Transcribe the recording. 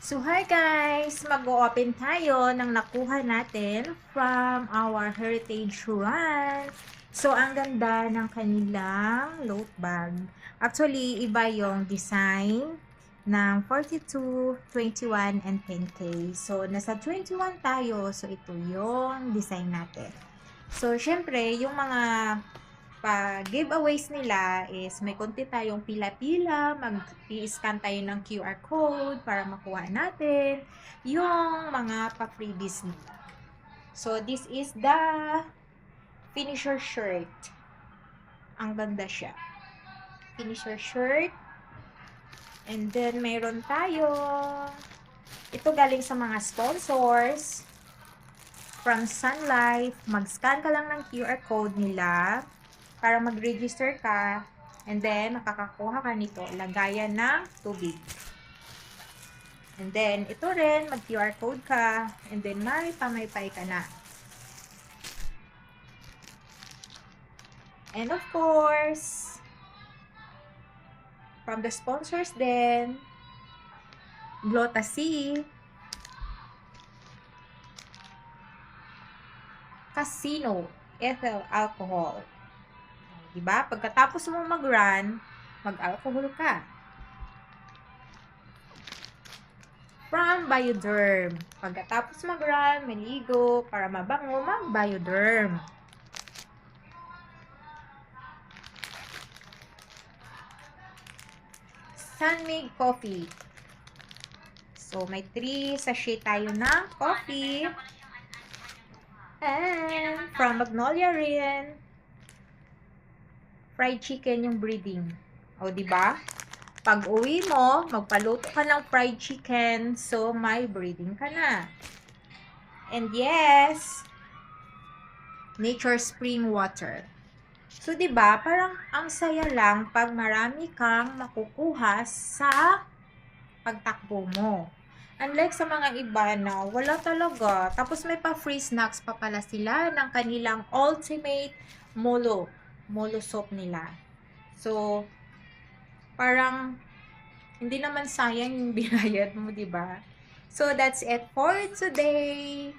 So, hi guys! Mag-o-open tayo ng nakuha natin from our Heritage Run. So, ang ganda ng kanilang load bag. Actually, iba yung design ng 42, 21, and 10K. So, nasa 21 tayo. So, ito yung design natin. So, syempre, yung mga giveaways nila is may konti tayong pila-pila, mag-i-scan tayo ng QR code para makuha natin yung mga pa-freebies nila. So, this is the finisher shirt. Ang ganda siya. Finisher shirt. And then, mayroon tayo. Ito galing sa mga sponsors. From Sun Life. Mag-scan ka lang ng QR code nila para mag-register ka, and then makakakuha ka nito, lagayan ng tubig. And then, ito rin, mag-QR code ka, and then may pamaypay ka na. And of course, from the sponsors din, Glota C, Casino, ethyl alcohol. Diba? Pagkatapos mo mag-run, mag-alcohol ka. From Bioderm. Pagkatapos mag-run, maligo, para mabango, mag-Bioderm. Sunmig Coffee. So, may 3 sachet tayo ng coffee. And from Magnolia rin, fried chicken yung breeding. O, diba? Pag uwi mo, magpaluto ka ng fried chicken, so may breeding ka na. And yes, Nature Spring Water. So, diba, parang ang saya lang pag marami kang makukuha sa pagtakbo mo. Unlike sa mga iba na wala talaga. Tapos may pa free snacks pa pala sila ng kanilang ultimate molo soap nila. So, parang hindi naman sayang yung binayad mo, 'di ba? So, that's it for today.